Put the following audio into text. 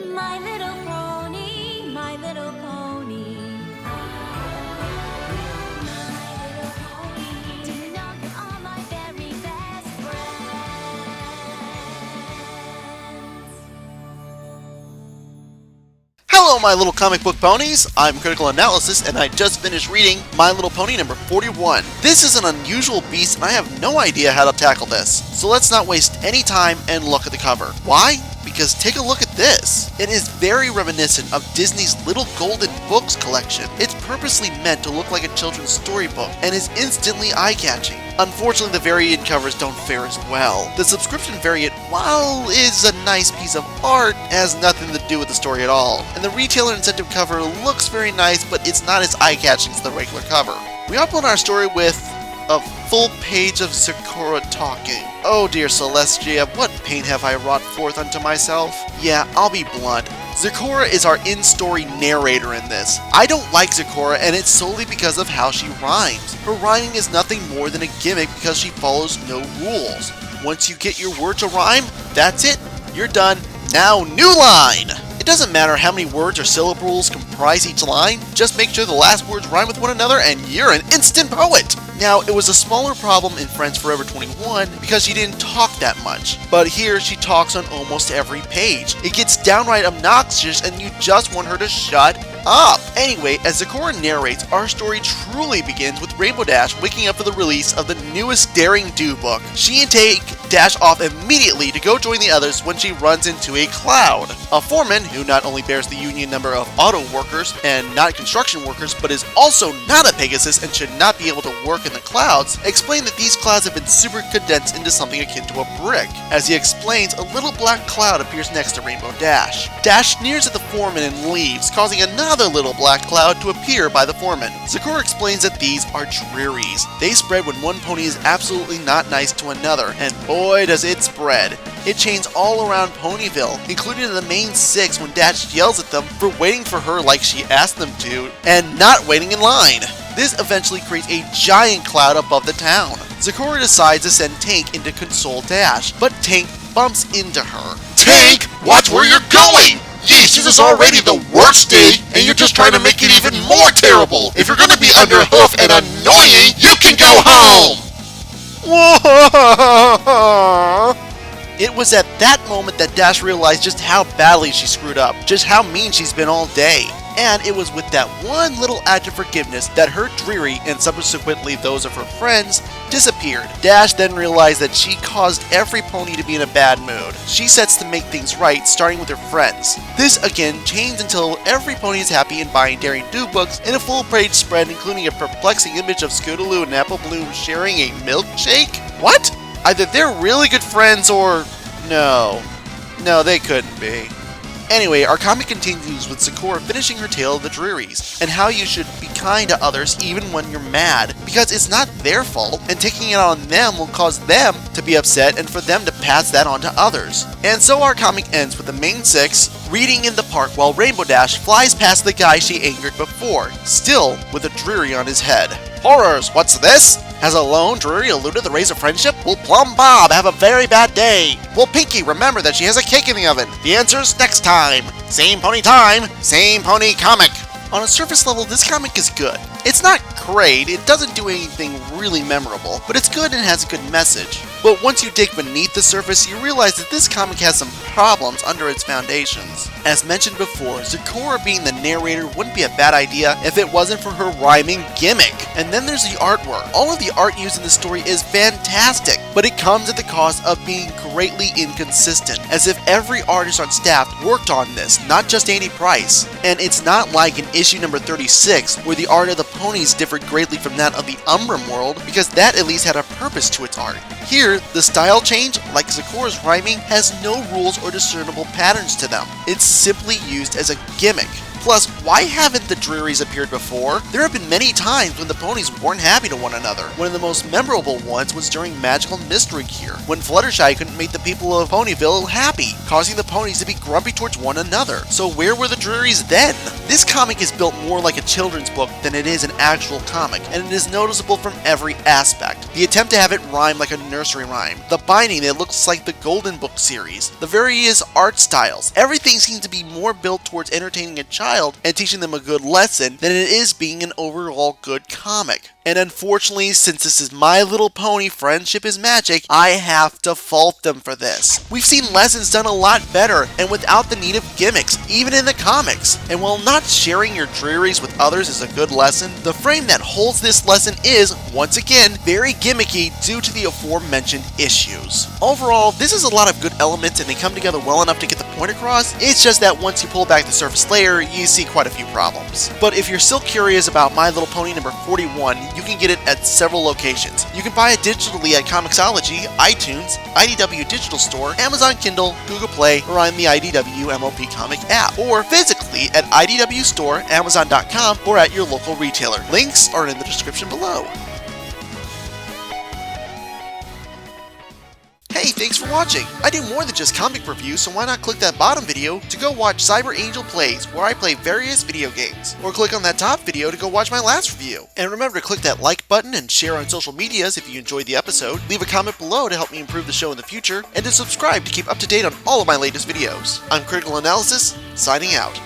My little pony, my little pony. My little pony. Do you know you are my very best friends? Hello, my little comic book ponies! I'm Critical Analysis, and I just finished reading My Little Pony number 41. This is an unusual beast, and I have no idea how to tackle this. So let's not waste any time and look at the cover. Why? Because take a look at this. It is very reminiscent of Disney's Little Golden Books collection. It's purposely meant to look like a children's storybook, and is instantly eye-catching. Unfortunately, the variant covers don't fare as well. The subscription variant, while is a nice piece of art, has nothing to do with the story at all. And the retailer incentive cover looks very nice, but it's not as eye-catching as the regular cover. We open our story with a full page of Sakura talking. Oh dear Celestia, what pain have I wrought forth unto myself? Yeah, I'll be blunt. Sakura is our in-story narrator in this. I don't like Sakura, and it's solely because of how she rhymes. Her rhyming is nothing more than a gimmick because she follows no rules. Once you get your word to rhyme, that's it. You're done. Now, new line! It doesn't matter how many words or syllables comprise each line, just make sure the last words rhyme with one another and you're an instant poet! Now, it was a smaller problem in Friends Forever 21 because she didn't talk that much, but here she talks on almost every page. It gets downright obnoxious and you just want her to shut up! Anyway, as Sakura narrates, our story truly begins with Rainbow Dash waking up for the release of the newest Daring Do book. She and Take dash off immediately to go join the others when she runs into a cloud. A foreman, who not only bears the union number of auto workers and not construction workers, but is also not a Pegasus and should not be able to work in the clouds, explained that these clouds have been super condensed into something akin to a brick. As he explains, a little black cloud appears next to Rainbow Dash. Dash sneers at the foreman and leaves, causing another little black cloud to appear by the foreman. Sakura explains that these are drearies. They spread when one pony is absolutely not nice to another, and boy does it spread. It chains all around Ponyville, including the main six when Dash yells at them for waiting for her like she asked them to, and not waiting in line. This eventually creates a giant cloud above the town. Sakura decides to send Tank in to console Dash, but Tank bumps into her. Tank, watch where you're going! Yeesh, this is already the worst day, and you're just trying to make it even more terrible! If you're gonna be underhoof and annoying, you can go home! It was at that moment that Dash realized just how badly she screwed up, just how mean she's been all day. And it was with that one little act of forgiveness that her dreary, and subsequently those of her friends, disappeared. Dash then realized that she caused every pony to be in a bad mood. She sets to make things right, starting with her friends. This again chains until every pony is happy and buying Daring Do books in a full-page spread including a perplexing image of Scootaloo and Apple Bloom sharing a milkshake? What? Either they're really good friends or... No, they couldn't be. Anyway, our comic continues with Sakura finishing her tale of the drearies, and how you should be kind to others even when you're mad, because it's not their fault, and taking it on them will cause them to be upset and for them to pass that on to others. And so our comic ends with the main six reading in the park while Rainbow Dash flies past the guy she angered before, still with a dreary on his head. Horrors, what's this? Has a lone dreary eluded the rays of friendship? Will Plum Bob have a very bad day? Will Pinky remember that she has a cake in the oven? The answer's next time. Same pony time, same pony comic. On a surface level, this comic is good. It's not great, it doesn't do anything really memorable, but it's good and has a good message. But once you dig beneath the surface, you realize that this comic has some problems under its foundations. As mentioned before, Sakura being the narrator wouldn't be a bad idea if it wasn't for her rhyming gimmick. And then there's the artwork. All of the art used in the story is fantastic, but it comes at the cost of being greatly inconsistent, as if every artist on staff worked on this, not just Andy Price. And it's not like in issue number 36, where the art of the ponies differed greatly from that of the Umbrum world, because that at least had a purpose to its art. Here, the style change, like Sakura's rhyming, has no rules or discernible patterns to them. It's simply used as a gimmick. Plus, Why haven't the Drearies appeared before? There have been many times when the ponies weren't happy to one another. One of the most memorable ones was during Magical Mystery Gear, when Fluttershy couldn't make the people of Ponyville happy, causing the ponies to be grumpy towards one another. So where were the Drearies then? This comic is built more like a children's book than it is an actual comic, and it is noticeable from every aspect. The attempt to have it rhyme like a nursery rhyme, the binding that looks like the Golden Book series, the various art styles, everything seems to be more built towards entertaining a child and teaching them a good lesson than it is being an overall good comic. And unfortunately, since this is My Little Pony Friendship is Magic, I have to fault them for this. We've seen lessons done a lot better and without the need of gimmicks, even in the comics. And while not sharing your Drearies with others is a good lesson, the frame that holds this lesson is, once again, very gimmicky due to the aforementioned issues. Overall, this is a lot of good elements and they come together well enough to get the point across. It's just that once you pull back the surface layer, you see quite a few problems. But if you're still curious about My Little Pony number 41, you can get it at several locations. You can buy it digitally at Comixology, iTunes, IDW Digital Store, Amazon Kindle, Google Play, or on the IDW MLP Comic App, or physically at IDW Store, Amazon.com, or at your local retailer. Links are in the description below. Hey, thanks for watching! I do more than just comic reviews, so why not click that bottom video to go watch Cyber Angel Plays, where I play various video games. Or click on that top video to go watch my last review. And remember to click that like button and share on social medias if you enjoyed the episode, leave a comment below to help me improve the show in the future, and to subscribe to keep up to date on all of my latest videos. I'm Critical Analysis, signing out.